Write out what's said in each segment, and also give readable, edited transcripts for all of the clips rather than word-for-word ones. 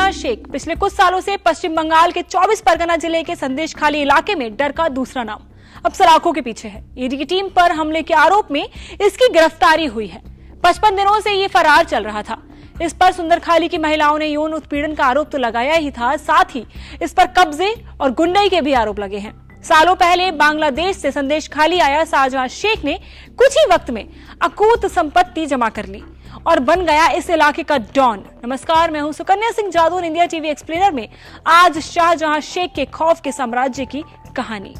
शाहजहां शेख पिछले कुछ सालों से पश्चिम बंगाल के 24 परगना जिले के संदेशखाली इलाके में डर का दूसरा नाम अब सलाखों के पीछे है। ईडी की टीम पर हमले के आरोप में इसकी गिरफ्तारी हुई है। 55 दिनों से ये फरार चल रहा था। इस पर सुंदरखाली की महिलाओं ने यौन उत्पीड़न का आरोप तो लगाया ही था, साथ ही इस पर कब्जे और गुंडई के भी आरोप लगे हैं। सालों पहले बांग्लादेश से संदेशखाली आया शाहजहां शेख ने कुछ ही वक्त में अकूत संपत्ति जमा कर ली और बन गया इस इलाके का डॉन। नमस्कार, मैं हूं सुकन्या सिंह जादू। इंडिया टीवी एक्सप्लेनर में आज शाहजहां शेख के खौफ के साम्राज्य की कहानी।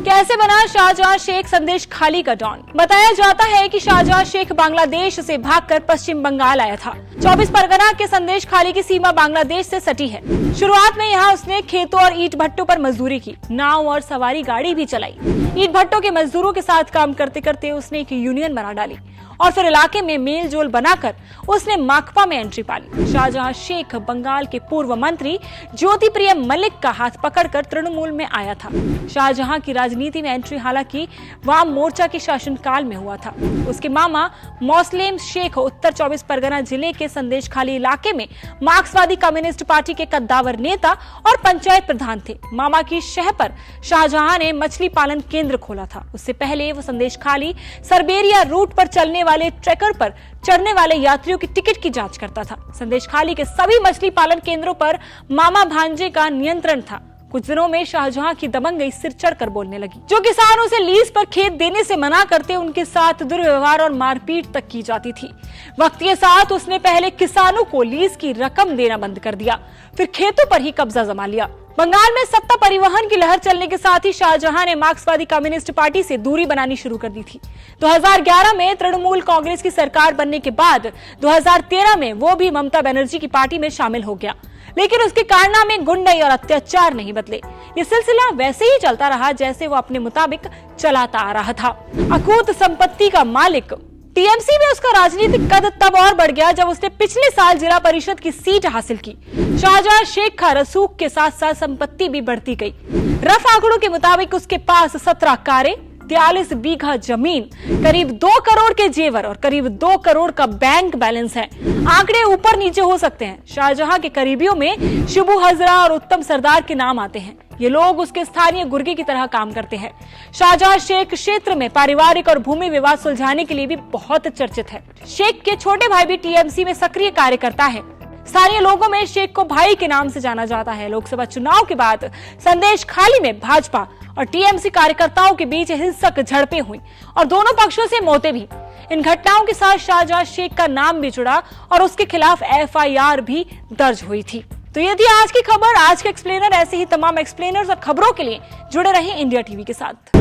कैसे बना शाहजहां शेख संदेशखाली का डॉन? बताया जाता है कि शाहजहां शेख बांग्लादेश से भागकर पश्चिम बंगाल आया था। 24 परगना के संदेशखाली की सीमा बांग्लादेश से सटी है। शुरुआत में यहाँ उसने खेतों और ईंट भट्टों पर मजदूरी की, नाव और सवारी गाड़ी भी चलाई। ईंट भट्टों के मजदूरों के साथ काम करते करते उसने एक यूनियन बना डाली और फिर इलाके में मेल जोल बनाकर उसने माकपा में एंट्री पा ली। शाहजहां शेख बंगाल के पूर्व मंत्री ज्योतिप्रिय मलिक का हाथ पकड़कर तृणमूल में आया था। शाहजहां की राजनीति में एंट्री हालांकि वाम मोर्चा के शासनकाल में हुआ था। उसके मामा मोस्लेम शेख उत्तर 24 परगना जिले के संदेशखाली इलाके में मार्क्सवादी कम्युनिस्ट पार्टी के कद्दावर नेता और पंचायत प्रधान थे। मामा की शह पर शाहजहां ने मछली पालन केंद्र खोला था। उससे पहले वो संदेशखाली सरबेरिया रूट पर चलने वाले ट्रैकर पर चढ़ने वाले यात्रियों की टिकट की जांच करता था। संदेशखाली के सभी मछली पालन केंद्रों पर मामा भांजे का नियंत्रण था। कुछ दिनों में शाहजहां की दबंगई सिर चढ़कर बोलने लगी। जो किसानों से लीज पर खेत देने से मना करते, उनके साथ दुर्व्यवहार और मारपीट तक की जाती थी। वक्त के साथ उसने पहले किसानों को लीज की रकम देना बंद कर दिया, फिर खेतों पर ही कब्जा जमा लिया। बंगाल में सत्ता परिवहन की लहर चलने के साथ ही शाहजहां ने मार्क्सवादी कम्युनिस्ट पार्टी से दूरी बनानी शुरू कर दी थी। 2011 में तृणमूल कांग्रेस की सरकार बनने के बाद 2013 में वो भी ममता बनर्जी की पार्टी में शामिल हो गया, लेकिन उसके कारनामे, गुंडई और अत्याचार नहीं बदले। ये सिलसिला वैसे ही चलता रहा जैसे वो अपने मुताबिक चलाता आ रहा था। अकूत संपत्ति का मालिक टीएमसी में उसका राजनीतिक कद तब और बढ़ गया जब उसने पिछले साल जिला परिषद की सीट हासिल की। शाहजहां शेख का रसूख के साथ साथ संपत्ति भी बढ़ती गई। रफ आंकड़ों के मुताबिक उसके पास 17 कारें, 43 बीघा जमीन, करीब 2 करोड़ के जेवर और करीब 2 करोड़ का बैंक बैलेंस है। आंकड़े ऊपर नीचे हो सकते हैं। शाहजहां के करीबियों में शिबू हजरा और उत्तम सरदार के नाम आते हैं। ये लोग उसके स्थानीय गुर्गे की तरह काम करते हैं। शाहजहां शेख क्षेत्र में पारिवारिक और भूमि विवाद सुलझाने के लिए भी बहुत चर्चित है। शेख के छोटे भाई भी टीएमसी में सक्रिय कार्यकर्ता है। स्थानीय लोगों में शेख को भाई के नाम से जाना जाता है। लोकसभा चुनाव के बाद संदेशखाली में भाजपा और टीएमसी कार्यकर्ताओं के बीच हिंसक झड़पें हुई और दोनों पक्षों से मौतें भी। इन घटनाओं के साथ शाहजहां शेख का नाम भी जुड़ा और उसके खिलाफ एफआईआर भी दर्ज हुई थी। तो ये थी आज की खबर, आज के एक्सप्लेनर। ऐसे ही तमाम एक्सप्लेनर्स और खबरों के लिए जुड़े रहें इंडिया टीवी के साथ।